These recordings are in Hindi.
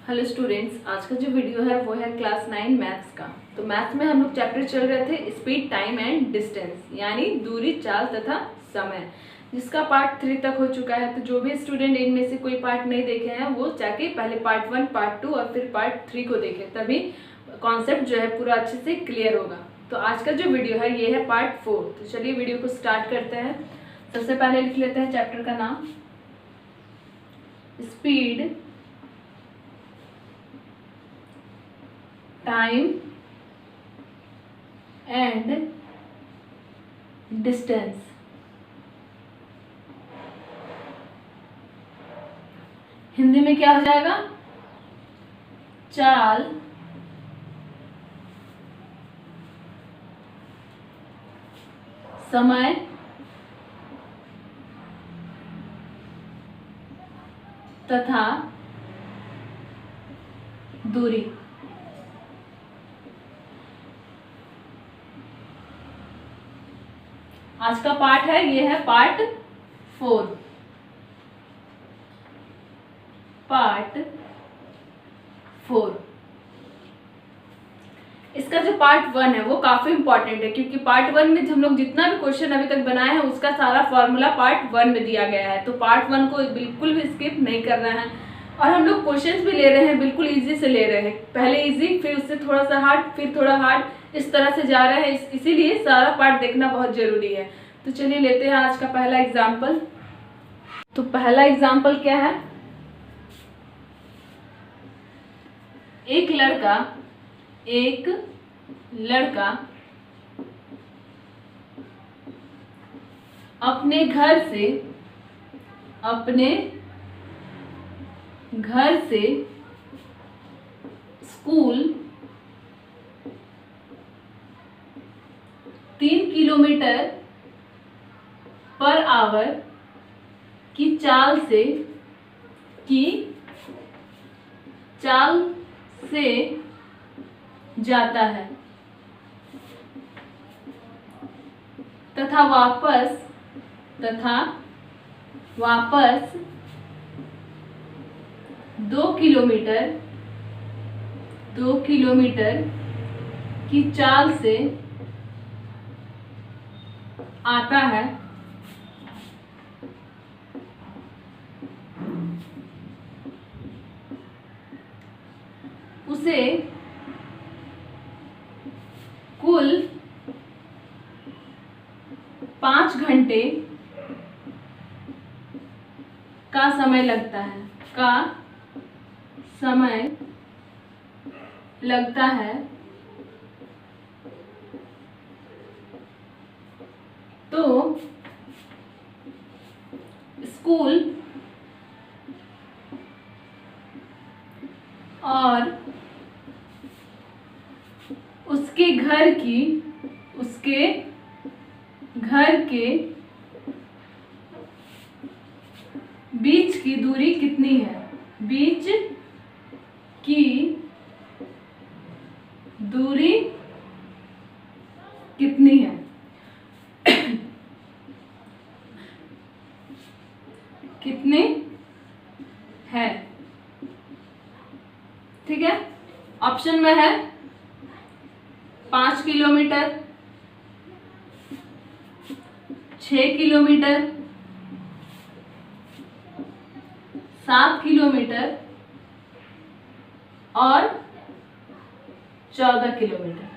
हेलो स्टूडेंट्स, आज का जो वीडियो है वो है क्लास 9 मैथ्स का। तो मैथ्स में हम लोग चैप्टर चल रहे थे स्पीड, टाइम एंड डिस्टेंस, यानी दूरी, चाल तथा समय, जिसका पार्ट 3 तक हो चुका है। तो जो भी स्टूडेंट इनमें से कोई पार्ट नहीं देखे हैं वो जाके पहले पार्ट 1, पार्ट 2 और फिर पार्ट 3 को देखें, तभी कॉन्सेप्ट जो है पूरा अच्छे से क्लियर होगा। तो आज का जो वीडियो है ये है पार्ट 4। तो चलिए वीडियो को स्टार्ट करते हैं। सबसे पहले लिख लेते हैं चैप्टर का नाम, speed, time and distance. Hindi में क्या हो जाएगा? चाल, समय, तथा दूरी। आज का पार्ट है ये है पार्ट 4। पार्ट 4 इसका जो पार्ट 1 है वो काफी इंपॉर्टेंट है, क्योंकि पार्ट 1 में हम लोग जितना भी क्वेश्चन अभी तक बनाए हैं उसका सारा फॉर्मूला पार्ट 1 में दिया गया है। तो पार्ट 1 को बिल्कुल भी स्किप नहीं करना है। और हम लोग क्वेश्चंस भी ले रहे हैं, बिल्कुल इजी से ले रहे हैं। पहले इजी, फिर उससे थोड़ा सा हार्ड, फिर थोड़ा हार्ड, इस तरह से जा रहे हैं। इसीलिए सारा पार्ट देखना बहुत जरूरी है। तो चलिए लेते हैं आज का पहला एग्जाम्पल। तो पहला एग्जाम्पल क्या है? एक लड़का अपने घर से स्कूल 3 किलोमीटर पर आवर की चाल से जाता है तथा वापस 2 किलोमीटर की चाल से आता है। उसे कुल 5 घंटे का समय लगता है। तो स्कूल और उसके घर के बीच की दूरी कितनी है? बीच की दूरी कितनी है? कितनी है? ठीक है, ऑप्शन में है 5 किलोमीटर, 6 किलोमीटर, 7 किलोमीटर और 14 किलोमीटर।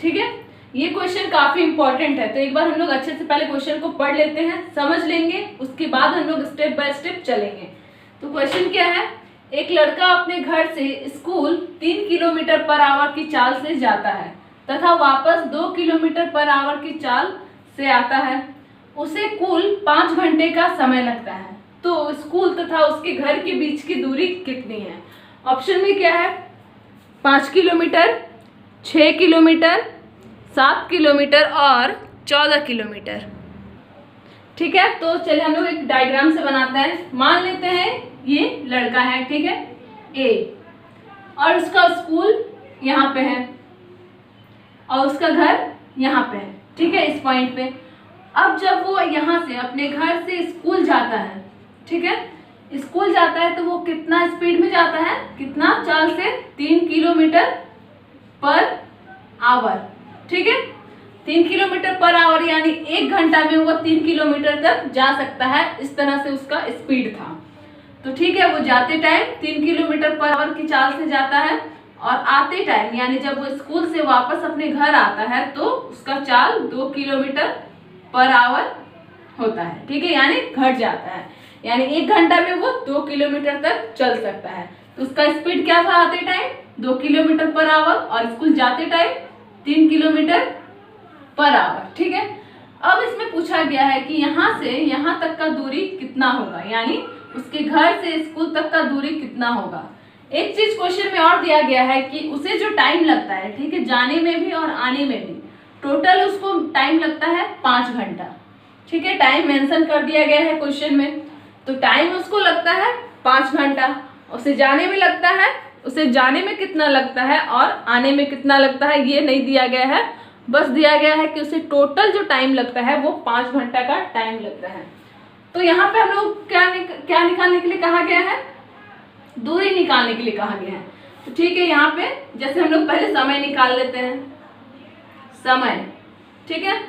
ठीक है, ये क्वेश्चन काफी इंपॉर्टेंट है। तो एक बार हम लोग अच्छे से पहले क्वेश्चन को पढ़ लेते हैं, समझ लेंगे, उसके बाद हम लोग स्टेप बाय स्टेप चलेंगे। तो क्वेश्चन क्या है? एक लड़का अपने घर से स्कूल 3 किलोमीटर पर आवर की चाल से जाता है तथा वापस 2 किलोमीटर पर आवर की चाल से आता है। उसे कुल 5 घंटे का समय लगता है। तो स्कूल तथा उसके घर के बीच की दूरी कितनी है? ऑप्शन में क्या है? 5 किलोमीटर, 6 किलोमीटर, 7 किलोमीटर और 14 किलोमीटर। ठीक है, तो चलिए हम लोग एक डायग्राम से बनाते हैं। मान लेते हैं ये लड़का है, ठीक है, ए, और उसका स्कूल यहाँ पे है और उसका घर यहाँ पे है, ठीक है, इस पॉइंट पे। अब जब वो यहाँ से अपने घर से स्कूल जाता है, ठीक है, स्कूल जाता है तो वो कितना स्पीड में जाता है, कितना चाल से, 3 किलोमीटर पर आवर। ठीक है, 3 किलोमीटर पर आवर, यानी 1 घंटा में वो 3 किलोमीटर तक जा सकता है। इस तरह से उसका स्पीड था। तो ठीक है, वो जाते टाइम 3 किलोमीटर पर आवर की चाल से जाता है, और आते टाइम यानी जब वो स्कूल से वापस अपने घर आता है तो उसका चाल 2 किलोमीटर पर आवर होता है। ठीक है, यानी घट जाता है, यानी 1 घंटा में वो 2 किलोमीटर तक चल सकता है। तो उसका स्पीड क्या था आते टाइम, 2 किलोमीटर पर आवर, और स्कूल जाते टाइम 3 किलोमीटर पर आवर। ठीक है, अब इसमें पूछा गया है कि यहाँ से यहाँ तक का दूरी कितना होगा, यानी उसके घर से स्कूल तक का दूरी कितना होगा। एक चीज क्वेश्चन में और दिया गया है कि उसे जो टाइम लगता है, ठीक है, जाने में भी और आने में भी, टोटल उसको टाइम लगता है 5 घंटा। ठीक है, टाइम मेंशन कर दिया गया है क्वेश्चन में, तो टाइम उसको लगता है 5 घंटा। उसे जाने में लगता है, उसे जाने में कितना लगता है और आने में कितना लगता है ये नहीं दिया गया है, बस दिया गया है कि उसे टोटल जो टाइम लगता है वो 5 घंटा का टाइम लगता है। तो यहाँ पे हम लोग क्या निकालने के लिए कहा गया है, दूरी निकालने के लिए कहा गया है। तो ठीक है, यहाँ पे जैसे हम लोग पहले समय निकाल लेते हैं, समय। ठीक है,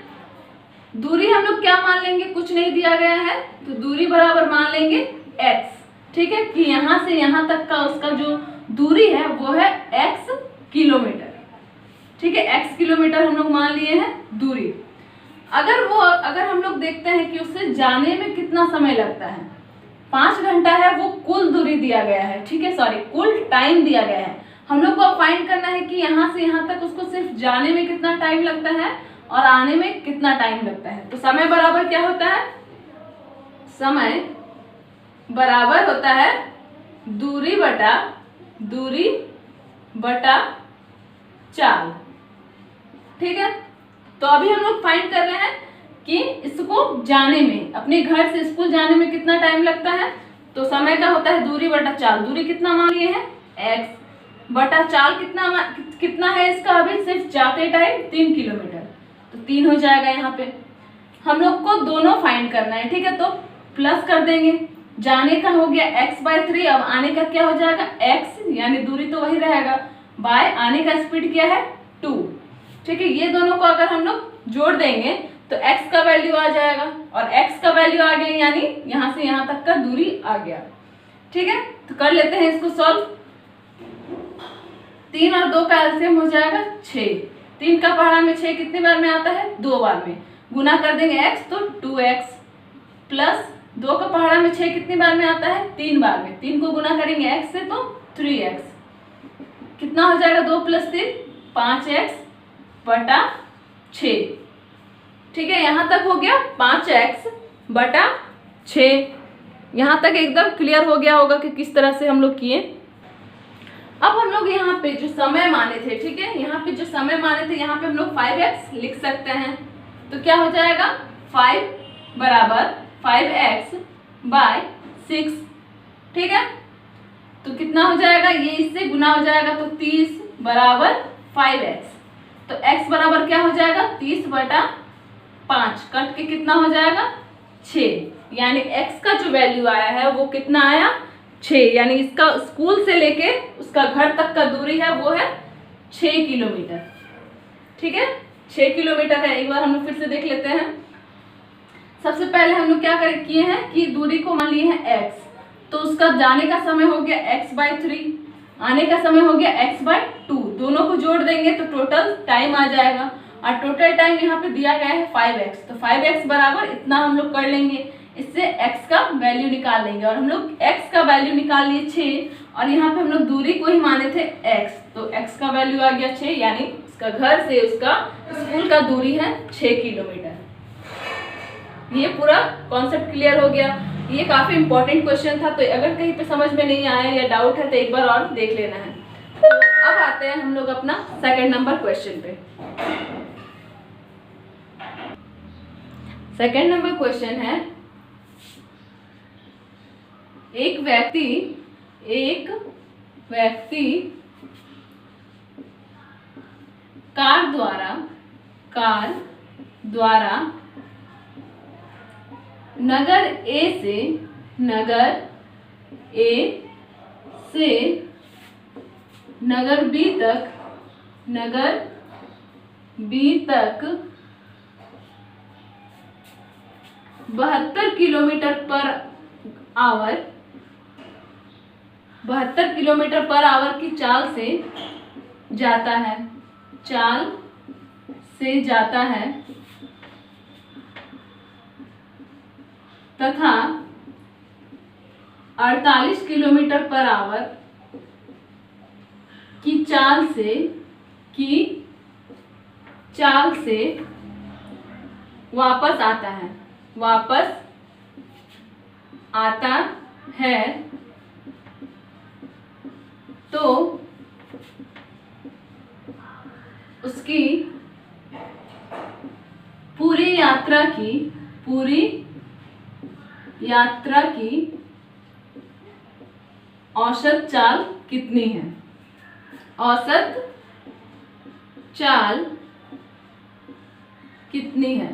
दूरी हम लोग क्या मान लेंगे, कुछ नहीं दिया गया है तो दूरी बराबर मान लेंगे x। ठीक है, कि यहाँ से यहाँ तक का उसका जो दूरी है वो है x किलोमीटर। ठीक है, x किलोमीटर हम लोग मान लिए हैं दूरी। अगर हम लोग देखते हैं कि उससे जाने में कितना समय लगता है, 5 घंटा है, वो कुल दूरी दिया गया है। ठीक है, सॉरी, कुल टाइम दिया गया है। हम लोग को फाइंड करना है कि यहाँ से यहाँ तक उसको सिर्फ जाने में कितना टाइम लगता है और आने में कितना टाइम लगता है। तो समय बराबर क्या होता है, समय बराबर होता है दूरी बटा चाल। ठीक है, तो अभी हम लोग फाइंड कर रहे हैं कि इसको जाने में, अपने घर से स्कूल जाने में कितना टाइम लगता है। तो समय का होता है दूरी बटा चाल। दूरी कितना मान लिए हैं, x, बटा चाल कितना है इसका, अभी सिर्फ जाते टाइम 3 किलोमीटर, तो 3 हो जाएगा। यहाँ पे हम लोग को दोनों फाइंड करना है। ठीक है, तो प्लस कर देंगे, जाने का हो गया x/3, अब आने का क्या हो जाएगा x, यानी दूरी तो वही रहेगा, बाय आने का स्पीड क्या है 2। ठीक है, ये दोनों को अगर हम लोग जोड़ देंगे तो x का वैल्यू आ जाएगा, और x का वैल्यू आ गया यानी यहाँ से यहाँ तक का दूरी आ गया। ठीक है, तो कर लेते हैं इसको सॉल्व। 3 और 2 का एलसीएम हो जाएगा 6। 3 का पहाड़ा में 6 कितनी बार में आता है, 2 बार में। गुना कर देंगे x तो 2x, प्लस 2 का पहाड़ा में 6 कितनी बार में आता है, 3 बार में। 3 को गुना करेंगे x से तो 3x, कितना हो जाएगा 2 + 3 5x बटा 6। ठीक है, यहाँ तक हो गया 5x बटा 6। यहाँ तक एकदम क्लियर हो गया होगा कि किस तरह से हम लोग किए। अब हम लोग यहाँ पे जो समय माने थे, ठीक है, यहाँ पे जो समय माने थे, यहाँ पे हम लोग 5x लिख सकते हैं। तो क्या हो जाएगा, 5 बराबर 5x/6। ठीक है, तो कितना हो जाएगा, ये इससे गुना हो जाएगा तो 30 बराबर 5x। तो x बराबर क्या हो जाएगा, 30/5, कट के कितना हो जाएगा 6, यानी x का जो वैल्यू आया है वो कितना आया 6, यानी इसका स्कूल से लेके उसका घर तक का दूरी है वो है 6 किलोमीटर। ठीक है, 6 किलोमीटर है। एक बार हम लोग फिर से देख लेते हैं। सबसे पहले हम लोग क्या किए हैं कि दूरी को मान लिए हैं x, तो उसका जाने का समय हो गया x/3, आने का समय हो गया x/2। दोनों को जोड़ देंगे तो टोटल टाइम आ जाएगा, और टोटल टाइम यहाँ पे दिया गया है 5x, तो 5x बराबर इतना हम लोग कर लेंगे। इससे x का वैल्यू निकाल लेंगे, और हम लोग x का वैल्यू निकाल लिए 6, और यहाँ पे हम लोग दूरी को ही माने थे x, तो x का वैल्यू आ गया 6, यानी उसका घर से उसका स्कूल का दूरी है 6 किलोमीटर। ये पूरा कॉन्सेप्ट क्लियर हो गया। ये काफी इंपॉर्टेंट क्वेश्चन था, तो अगर कहीं पे समझ में नहीं आया या डाउट है तो एक बार और देख लेना है। तो अब आते हैं हम लोग अपना सेकंड नंबर क्वेश्चन पे। सेकंड नंबर क्वेश्चन है, एक व्यक्ति कार द्वारा नगर A से नगर ए से नगर बी तक 72 kilometre per hour 72 kilometre per hour की चाल से जाता है तथा 48 किलोमीटर पर आवर की चाल से वापस आता है तो उसकी पूरी यात्रा की औसत चाल कितनी है? औसत चाल कितनी है?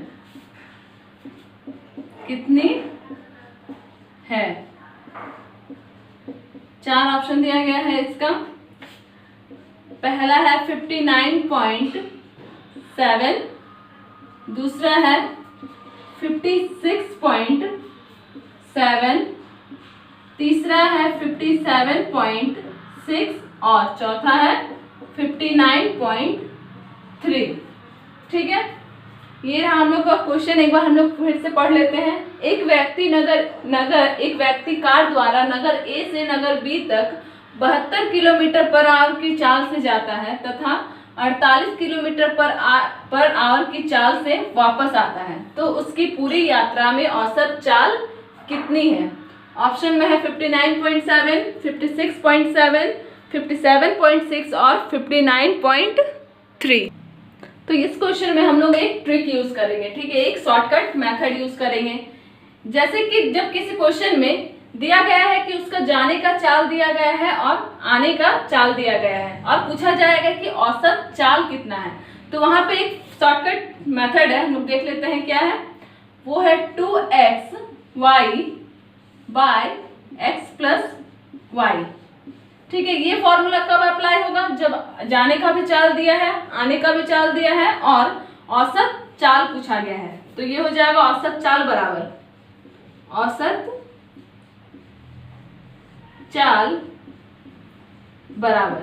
4 ऑप्शन दिया गया है इसका। पहला है 59.7, दूसरा है 56.7, तीसरा है 57.6 और चौथा है 59.3। ठीक है, ये रहा हम लोग का क्वेश्चन। एक बार हम लोग फिर से पढ़ लेते हैं। एक व्यक्ति कार द्वारा नगर ए से नगर बी तक 72 किलोमीटर पर आवर की चाल से जाता है तथा 48 किलोमीटर पर आवर की चाल से वापस आता है तो उसकी पूरी यात्रा में औसत चाल कितनी है? ऑप्शन में है 59.7, 56.7, 57.6 और 59.3। तो इस क्वेश्चन में हम लोग एक ट्रिक यूज करेंगे। ठीक है, एक शॉर्टकट मेथड यूज करेंगे। जैसे कि जब किसी क्वेश्चन में दिया गया है कि उसका जाने का चाल दिया गया है और आने का चाल दिया गया है और पूछा जाएगा कि औसत चाल कितना है, तो वहां पे एक शॉर्टकट मेथड है, हम लोग देख लेते हैं क्या है। वो है 2xy bye x plus Y. ठीक है, ये फॉर्मूला कब अप्लाई होगा? जब जाने का भी चाल दिया है, आने का भी चाल दिया है और औसत चाल पूछा गया है। तो ये हो जाएगा औसत चाल बराबर औसत चाल बराबर,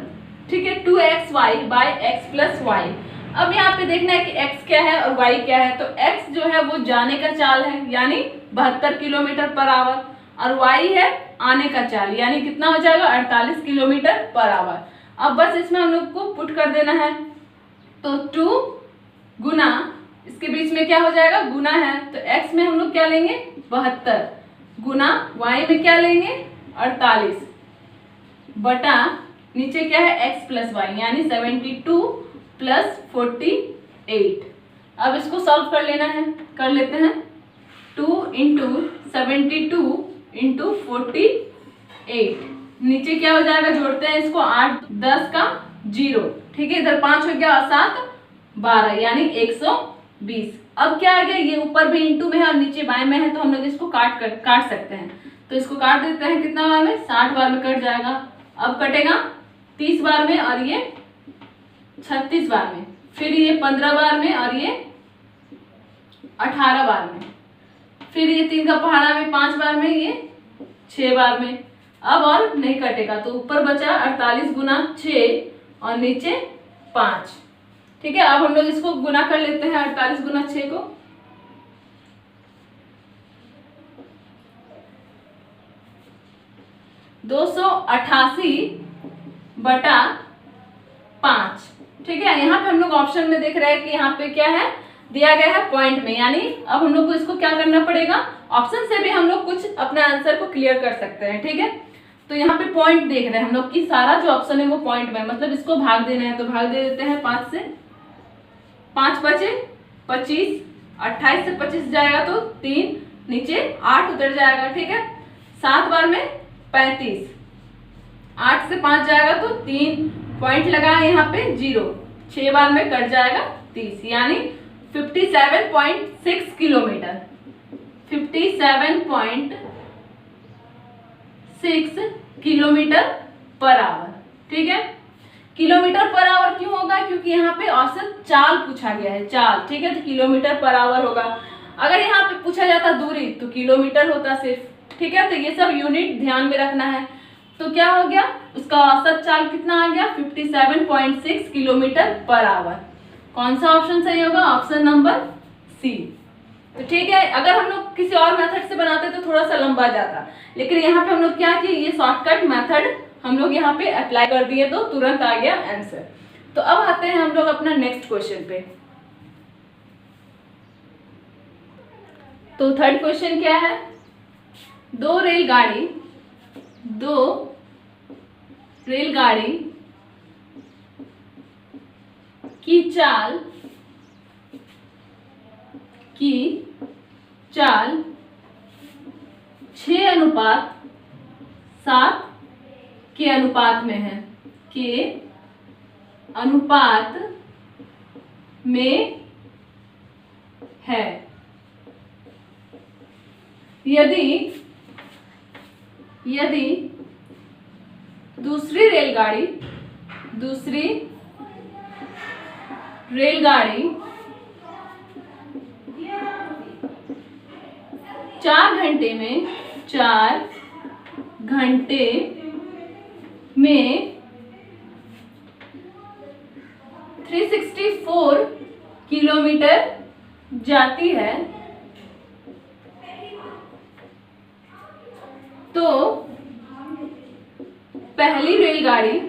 ठीक है, 2xy bye x plus Y. अब यहाँ पे देखना है कि x क्या है और y क्या है। तो x जो है वो जाने का चाल है यानी 72 किलोमीटर पर आवर और y है आने का चाल यानी कितना हो जाएगा 48 किलोमीटर पर आवर। अब बस इसमें हम लोग को पुट कर देना है। तो 2 गुना इसके बीच में क्या हो जाएगा? गुना है, तो x में हम लोग क्या लेंगे? 72 गुना y में क्या लेंगे? 48 बटा नीचे क्या है? x प्लस वाई यानी 72 प्लस 48। अब इसको सॉल्व कर लेना है, कर लेते हैं। 2 इंटू 72 इंटू 48, नीचे क्या हो जाएगा? जोड़ते हैं इसको, 8 10 का 0। ठीक है, इधर 5 हो गया और 7 12 यानी 120। अब क्या आ गया? ये ऊपर भी इंटू में है और नीचे बाएं में है, तो हम लोग इसको काट सकते हैं। तो इसको काट देते हैं, कितना बार में? 60 बार में कट जाएगा। अब कटेगा 30 बार में और ये 36 बार में, फिर ये 15 बार में और ये 18 बार में, फिर ये 3 का पहाड़ा में 5 बार में, ये 6 बार में। अब और नहीं कटेगा, तो ऊपर बचा 48 गुना 6 और नीचे 5। ठीक है, अब हम लोग इसको गुना कर लेते हैं 48 गुना 6 को। दो 288 बटा 5। ठीक है, यहाँ पे हम लोग ऑप्शन में देख रहे हैं कि यहाँ पे क्या है? दिया गया है पॉइंट में, यानी अब हम लोग को इसको क्या करना पड़ेगा? ऑप्शन से भी हम लोग कुछ अपने आंसर को क्लियर कर सकते हैं। ठीक है, तो यहाँ पे पॉइंट देख रहे हैं हम लोग कि सारा जो ऑप्शन है वो पॉइंट में, मतलब इसको भाग देना है, तो भाग दे देते हैं 5 से। 5 बचे 25, 28 से 25 जाएगा तो 3, नीचे 8 उतर जाएगा। ठीक है, 7 बार में 35, 8 से 5 जाएगा तो 3 पॉइंट लगा यहाँ पे 0, 6 बार में कट जाएगा 30 यानी 57.6 किलोमीटर। 57.6 kilometre per hour. ठीक है, किलोमीटर पर आवर क्यों होगा? क्योंकि यहाँ पे औसत चाल पूछा गया है, चाल। ठीक है, तो किलोमीटर पर आवर होगा। अगर यहाँ पे पूछा जाता दूरी तो किलोमीटर होता सिर्फ। ठीक है, तो ये सब यूनिट ध्यान में रखना है। तो क्या हो गया, उसका औसत चाल कितना आ गया? 57.6 किलोमीटर पर आवर। कौन सा ऑप्शन सही होगा? Option number C. तो ठीक है, अगर हम लोग किसी और मेथड से बनाते तो थोड़ा सा लंबा जाता, लेकिन यहाँ पे हम लोग क्या किए, ये शॉर्टकट मेथड हम लोग यहाँ पे अप्लाई कर दिए तो तुरंत आ गया आंसर। तो अब आते हैं हम लोग अपना नेक्स्ट क्वेश्चन पे। तो थर्ड क्वेश्चन क्या है? दो रेलगाड़ी की चाल 6:7 के अनुपात में है, के अनुपात में है। यदि दूसरी रेलगाड़ी 4 घंटे में 364 किलोमीटर जाती है, तो पहली रेलगाड़ी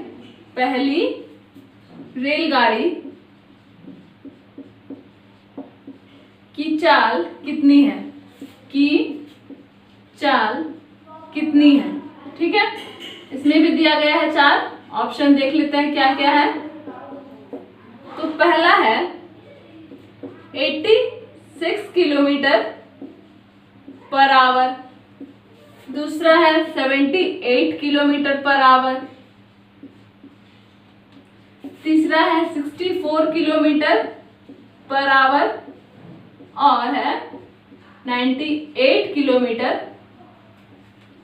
की चाल कितनी है? ठीक है, इसमें भी दिया गया है 4 ऑप्शन, देख लेते हैं क्या क्या है। तो पहला है 86 किलोमीटर पर आवर, दूसरा है 78 किलोमीटर पर आवर, तीसरा है 64 किलोमीटर पर आवर और है 98 किलोमीटर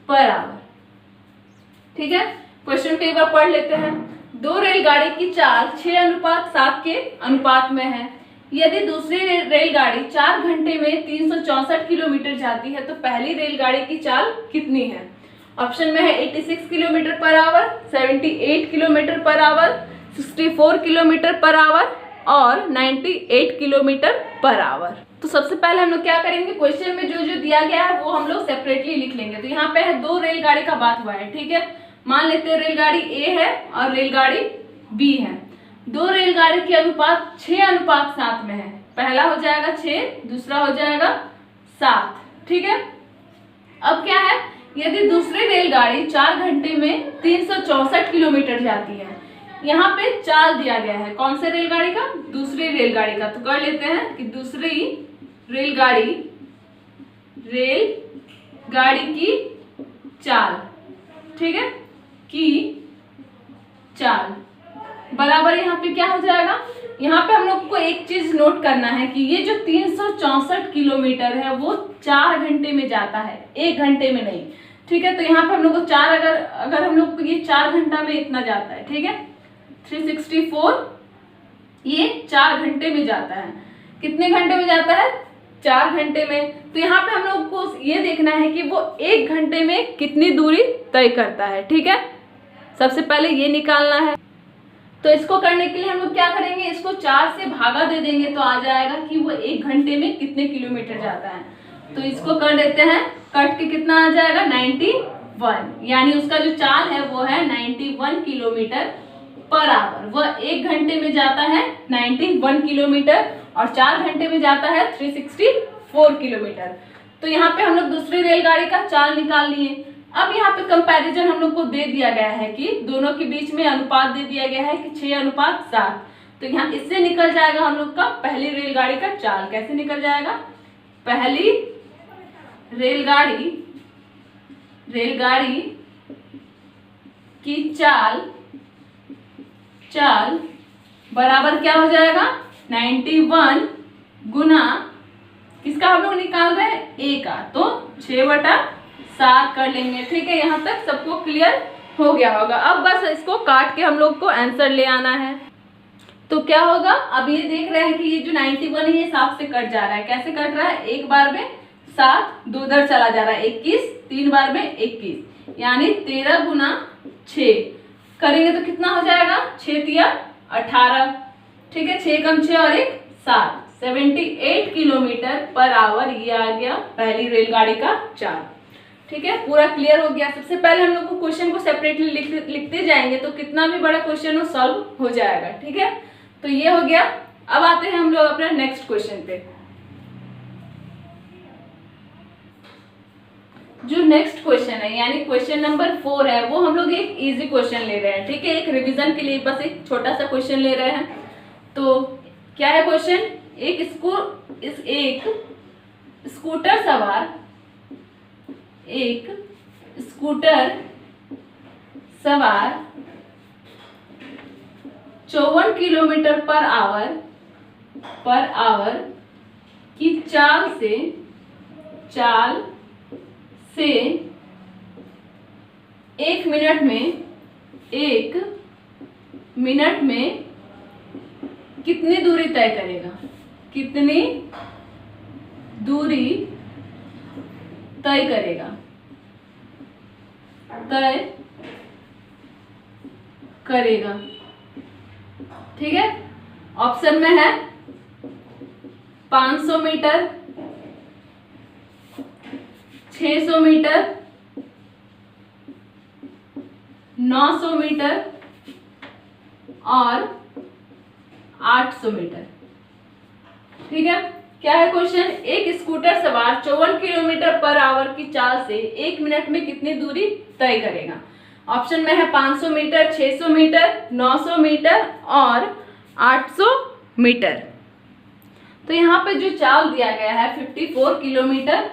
पर आवर। ठीक है, क्वेश्चन को एक बार पढ़ लेते हैं। दो रेलगाड़ी की चाल 6:7 के अनुपात में है। यदि दूसरी रेलगाड़ी 4 घंटे में 364 किलोमीटर जाती है तो पहली रेलगाड़ी की चाल कितनी है? ऑप्शन में है 86 kilometre per hour, 78 kilometre per hour, 64 kilometre per hour और 98 किलोमीटर पर आवर। तो सबसे पहले हम लोग क्या करेंगे, क्वेश्चन में जो जो दिया गया है वो हम लोग सेपरेटली लिख लेंगे। तो यहाँ पे है दो रेलगाड़ी का बात हुआ है। ठीक है, मान लेते हैं रेलगाड़ी ए है और रेलगाड़ी बी है। दो रेलगाड़ी के अनुपात 6:7 में है। पहला हो जाएगा 6, दूसरा हो जाएगा 7। ठीक है, अब क्या है, यदि दूसरी रेलगाड़ी 4 घंटे में 364 किलोमीटर जाती है। यहाँ पे चाल दिया गया है कौन से रेलगाड़ी का? दूसरी रेलगाड़ी का। तो कर लेते हैं कि दूसरी रेलगाड़ी की चाल, ठीक है, की चाल बराबर यहाँ पे क्या हो जाएगा, यहाँ पे हम लोग को एक चीज नोट करना है कि ये जो 364 किलोमीटर है वो 4 घंटे में जाता है, 1 घंटे में नहीं। ठीक है, तो यहाँ पे हम लोग को 4 अगर हम लोग को ये 4 घंटा में इतना जाता है। ठीक है, 364 ये 4 घंटे में जाता है। कितने घंटे में जाता है? 4 घंटे में। तो यहाँ पे हम लोग को ये देखना है कि वो 1 घंटे में कितनी दूरी तय करता है। ठीक है, सबसे पहले ये निकालना है। तो इसको करने के लिए हम लोग क्या करेंगे, इसको 4 से भागा दे देंगे तो आ जाएगा कि वो 1 घंटे में कितने किलोमीटर जाता है। तो इसको कर देते हैं, कट के कितना आ जाएगा 91, यानी उसका जो चाल है वो है 91 किलोमीटर पर आवर। वह 1 घंटे में जाता है 91 किलोमीटर और 4 घंटे में जाता है 364 किलोमीटर। तो यहाँ पे हम लोग दूसरी रेलगाड़ी का चाल निकाल लिए। अब यहाँ पे कंपैरिजन हम लोग को दे दिया गया है कि दोनों के बीच में अनुपात दे दिया गया है कि 6:7। तो यहाँ इससे निकल जाएगा हम लोग का पहली रेलगाड़ी का चाल। कैसे निकल जाएगा? पहली रेलगाड़ी की चाल बराबर क्या हो जाएगा 91 गुना किसका हम लोग निकाल रहे हैं, ए का, तो 6/7। 7 कर लेंगे। ठीक है, यहाँ तक सबको क्लियर हो गया होगा। अब बस इसको काट के हम लोग को आंसर ले आना है। तो क्या होगा, अब ये देख रहे हैं कि ये जो 91 है ये 7 से कट जा रहा है। कैसे कट रहा है, एक बार में 7, 2 उधर चला जा रहा है 21, 3 बार में 21, यानी 13 गुना 6 करेंगे तो कितना हो जाएगा, 6 तिया 18। ठीक है, 6 कम 6 और 1 7, 78 किलोमीटर पर आवर ये आ गया पहली रेलगाड़ी का चार्ज। ठीक है, पूरा क्लियर हो गया। सबसे पहले हम लोग को क्वेश्चन को सेपरेटली लिखते जाएंगे तो कितना भी बड़ा क्वेश्चन हो सॉल्व हो जाएगा। ठीक है, तो ये हो गया। अब आते हैं हम लोग अपने नेक्स्ट क्वेश्चन पे। जो नेक्स्ट क्वेश्चन है यानी क्वेश्चन नंबर 4 है, वो हम लोग एक इजी क्वेश्चन ले रहे हैं। ठीक है, एक रिवीजन के लिए बस एक छोटा सा क्वेश्चन ले रहे हैं। तो क्या है क्वेश्चन, एक स्कूटर सवार 54 किलोमीटर पर आवर की चाल से 1 मिनट में कितनी दूरी तय करेगा, कितनी दूरी तय करेगा, ठीक है। ऑप्शन में है 500 मीटर, 600 मीटर, 900 मीटर और 800 मीटर। ठीक है, क्या है क्वेश्चन, एक स्कूटर सवार 54 किलोमीटर पर आवर की चाल से 1 मिनट में कितनी दूरी तय करेगा। ऑप्शन में है 500 मीटर, 600 मीटर, 900 मीटर और 800 मीटर। तो यहाँ पे जो चाल दिया गया है 54 किलोमीटर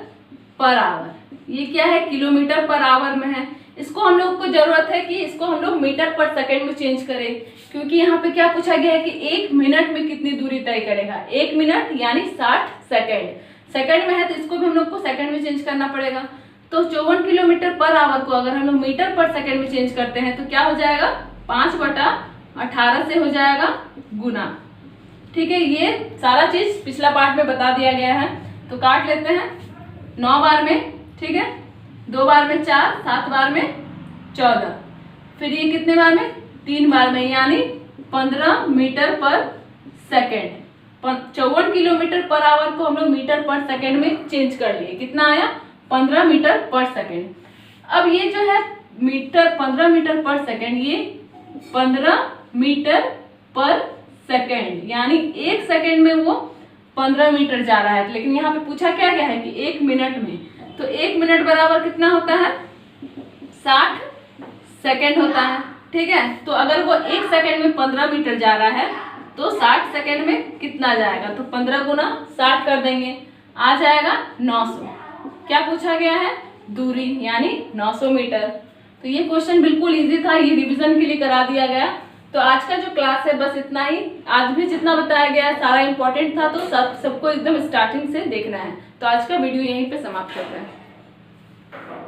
पर आवर, ये क्या है, किलोमीटर पर आवर में है। इसको हम लोग को जरूरत है कि इसको हम लोग मीटर पर सेकंड में चेंज करें, क्योंकि यहाँ पे क्या पूछा गया है कि 1 मिनट में कितनी दूरी तय करेगा। 1 मिनट यानी 60 सेकंड, सेकंड में है तो इसको भी हम लोग को सेकंड में चेंज करना पड़ेगा। तो 54 किलोमीटर पर आवर को अगर हम लोग मीटर पर सेकंड में चेंज करते हैं तो क्या हो जाएगा, 5/18 से हो जाएगा गुना। ठीक है, ये सारा चीज पिछला पार्ट में बता दिया गया है। तो काट लेते हैं 9 बार में, ठीक है, 2 बार में 4, 7 बार में 14, फिर ये कितने बार में, 3 बार में, यानी 15 मीटर पर सेकेंड। 54 किलोमीटर पर आवर को हम लोग मीटर पर सेकेंड में चेंज कर लिए, कितना आया, 15 मीटर पर सेकेंड। अब ये जो है मीटर, 15 मीटर पर सेकेंड, ये 15 मीटर पर सेकेंड, यानी 1 सेकेंड में वो 15 मीटर जा रहा है। लेकिन यहाँ पे पूछा क्या गया है कि 1 मिनट में, तो 1 मिनट बराबर कितना होता है, 60 सेकेंड होता है। ठीक है, तो अगर वो 1 सेकेंड में 15 मीटर जा रहा है तो 60 सेकेंड में कितना जाएगा, तो 15 गुना 60 कर देंगे, आ जाएगा 900। क्या पूछा गया है, दूरी, यानी 900 मीटर। तो ये क्वेश्चन बिल्कुल इजी था, ये रिवीजन के लिए करा दिया गया। तो आज का जो क्लास है बस इतना ही। आज भी जितना बताया गया है सारा इंपॉर्टेंट था, तो सबको एकदम स्टार्टिंग से देखना है। तो आज का वीडियो यहीं पे समाप्त करते हैं।